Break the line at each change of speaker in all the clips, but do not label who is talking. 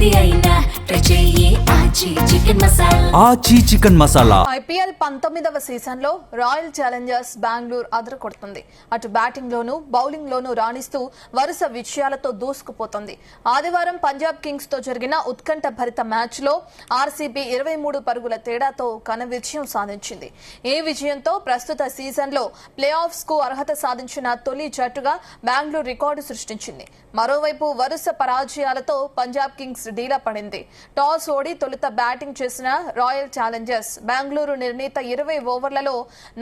ఏది అయినా ట్రై చెయ్యి ఆచి చికెన్ మసాలా.
ఐపీఎల్ 19వ సీజన్ లో రాయల్ ఛాలెంజర్స్ బెంగళూరు అదరకొడుతుంది. అటు బ్యాటింగ్ లోనూ బౌలింగ్ లోనూ రాణిస్తూ వరుస విజయాలతో దూసుకుపోతుంది. ఆదివారం పంజాబ్ కింగ్స్ తో జరిగిన ఉత్కంఠ భరిత మ్యాచ్ లో ఆర్సీబీ 23 పరుగుల తేడాతో ఘన విజయం సాధించింది. ఈ విజయంతో ప్రస్తుత సీజన్ లో ప్లే ఆఫ్స్ కు అర్హత సాధించిన తొలి జట్టుగా బెంగళూరు రికార్డు సృష్టించింది. మరోవైపు వరుస పరాజయాలతో పంజాబ్ కింగ్స్ డీలా పడింది. టాస్ ఓడి తొలుత బ్యాటింగ్ చేసిన రాయల్ ఛాలెంజర్స్ బెంగళూరు నిర్ణీత 20 ఓవర్లలో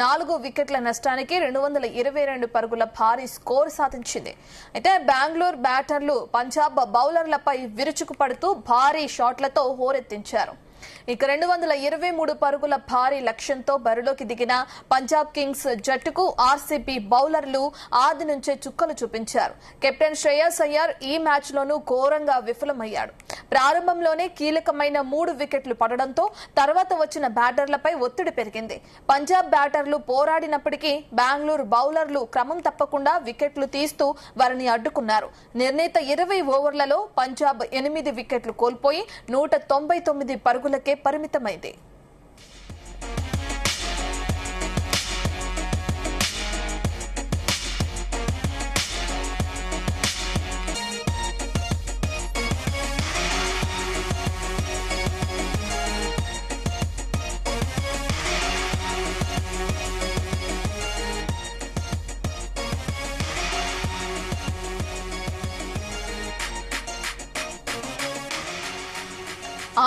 4 వికెట్ల నష్టానికి 222 పరుగుల భారీ స్కోర్ సాధించింది. అయితే బెంగళూరు బ్యాటర్లు పంజాబ్ బౌలర్లపై విరుచుకుపడుతూ భారీ షాట్లతో హోరెత్తించారు. ఇక 223 పరుగుల భారీ లక్ష్యంతో బరిలోకి దిగిన పంజాబ్ కింగ్స్ జట్టుకు ఆర్సీబీ బౌలర్లు ఆది నుంచే చుక్కలు చూపించారు. కెప్టెన్ శ్రేయస్ అయ్యర్ ఈ మ్యాచ్ లోనూ ఘోరంగా విఫలమయ్యాడు. ప్రారంభంలోనే కీలకమైన 3 వికెట్లు పడడంతో తర్వాత వచ్చిన బ్యాటర్లపై ఒత్తిడి పెరిగింది. పంజాబ్ బ్యాటర్లు పోరాడినప్పటికీ బెంగళూరు బౌలర్లు క్రమం తప్పకుండా వికెట్లు తీస్తూ వారిని అడ్డుకున్నారు. నిర్ణీత 20 ఓవర్లలో పంజాబ్ 8 వికెట్లు కోల్పోయి 199 పరుగులకే పరిమితమైంది.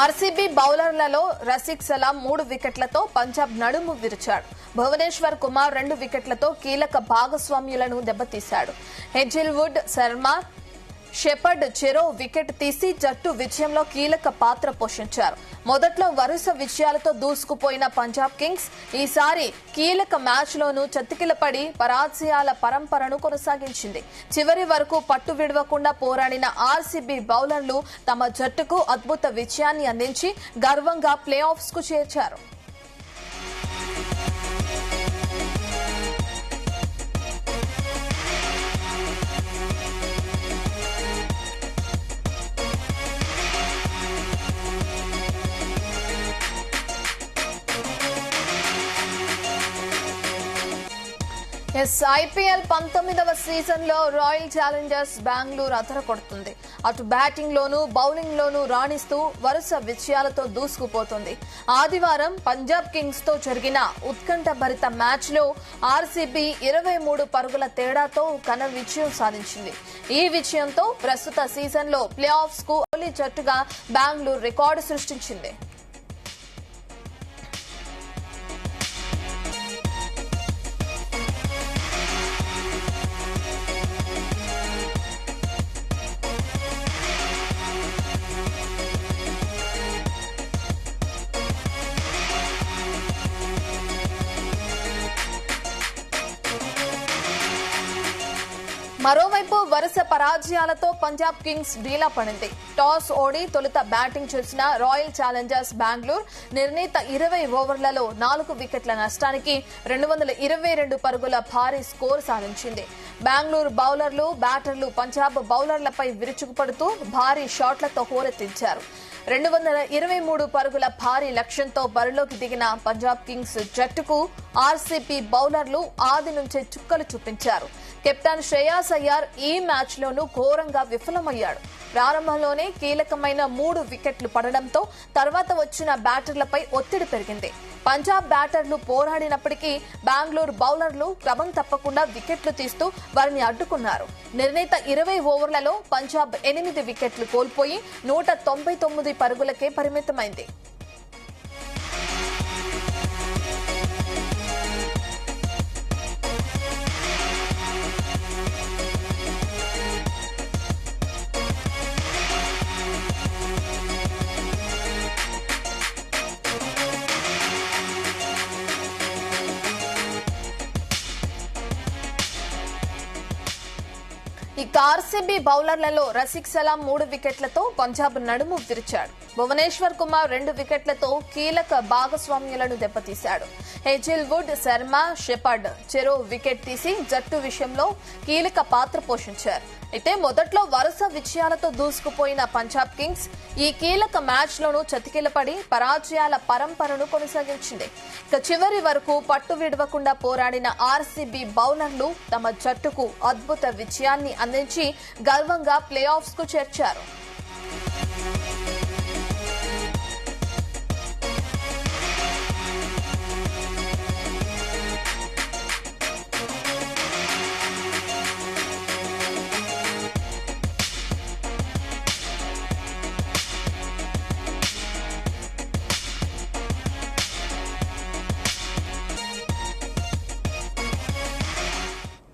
ఆర్సీబీ బౌలర్లలో రసిక్ సలాం 3 వికెట్లతో పంజాబ్ నడుము విరిచాడు. భువనేశ్వర్ కుమార్ 2 వికెట్లతో కీలక భాగస్వామ్యులను దెబ్బతీశాడు. హెజిల్వుడ్, శర్మ, షెపర్డ్ చెరో వికెట్ తీసి జట్టు విజయంలో కీలక పాత్ర పోషించారు. మొదట్లో వరుస విజయాలతో దూసుకుపోయిన పంజాబ్ కింగ్స్ ఈసారి కీలక మ్యాచ్ లోనూ చతికిలపడి పరాజయాల పరంపరను కొనసాగించింది. చివరి వరకు పట్టు విడవకుండా పోరాడిన ఆర్సీబీ బౌలర్లు తమ జట్టుకు అద్భుత విజయాన్ని అందించి గర్వంగా ప్లే ఆఫ్స్ కు చేర్చారు. ఐపీఎల్ 19వ సీజన్ లో రాయల్ ఛాలెంజర్స్ బెంగళూరు అదరకొడుతుంది. అటు బ్యాటింగ్ లోనూ బౌలింగ్ లోనూ రాణిస్తూ వరుస విజయాలతో దూసుకుపోతుంది. ఆదివారం పంజాబ్ కింగ్స్ తో జరిగిన ఉత్కంఠ భరిత మ్యాచ్ లో ఆర్సీబీ 23 పరుగుల తేడాతో ఘన విజయం సాధించింది. ఈ విజయంతో ప్రస్తుత సీజన్ లో ప్లే ఆఫ్స్ కు తొలి జట్టుగా బెంగళూరు రికార్డు సృష్టించింది. మరోవైపు వరుస పరాజయాలతో పంజాబ్ కింగ్స్ డీలా పడింది. టాస్ ఓడి తొలుత బ్యాటింగ్ చేసిన రాయల్ ఛాలెంజర్స్ బెంగళూరు నిర్ణీత 20 ఓవర్లలో 4 వికెట్ల నష్టానికి 222 పరుగుల భారీ స్కోర్ సాధించింది. బెంగళూరు బౌలర్లు బ్యాటర్లు పంజాబ్ బౌలర్లపై విరుచుకుపడుతూ భారీ షాట్లతో హోరెత్తించారు. 223 పరుగుల భారీ లక్ష్యంతో బరిలోకి దిగిన పంజాబ్ కింగ్స్ జట్టుకు ఆర్సీబీ బౌలర్లు ఆది నుంచే చుక్కలు చూపించారు. కెప్టెన్ శ్రేయస్ అయ్యర్ ఈ మ్యాచ్ లోనూ ఘోరంగా విఫలమయ్యాడు. ప్రారంభంలోనే కీలకమైన 3 వికెట్లు పడడంతో తర్వాత వచ్చిన బ్యాటర్లపై ఒత్తిడి పెరిగింది. పంజాబ్ బ్యాటర్లు పోరాడినప్పటికీ బెంగళూరు బౌలర్లు క్రమం తప్పకుండా వికెట్లు తీస్తూ వారిని అడ్డుకున్నారు. నిర్ణీత 20 ఓవర్లలో పంజాబ్ 8 వికెట్లు కోల్పోయి 199 పరుగులకే పరిమితమైంది. ఇక ఆర్సీబీ బౌలర్లలో రసిక్ సలాం 3 వికెట్లతో పంజాబ్ నడుము విరిచాడు. భువనేశ్వర్ కుమార్ 2 వికెట్లతో కీలక భాగస్వామ్యులను దెబ్బతీశాడు. హెజిల్వుడ్, శర్మ, షెపర్డ్ చెరో వికెట్ తీసి జట్టు విషయంలో కీలక పాత్ర పోషించారు. అయితే మొదట్లో వరుస విజయాలతో దూసుకుపోయిన పంజాబ్ కింగ్స్ ఈ కీలక మ్యాచ్ లోనూ చతికిలపడి పరాజయాల పరంపరను కొనసాగించింది. ఇక చివరి వరకు పట్టు విడవకుండా పోరాడిన ఆర్సీబీ బౌలర్లు తమ జట్టుకు అద్భుత విజయాన్ని అందించి గర్వంగా ప్లే ఆఫ్స్ కు చేర్చారు.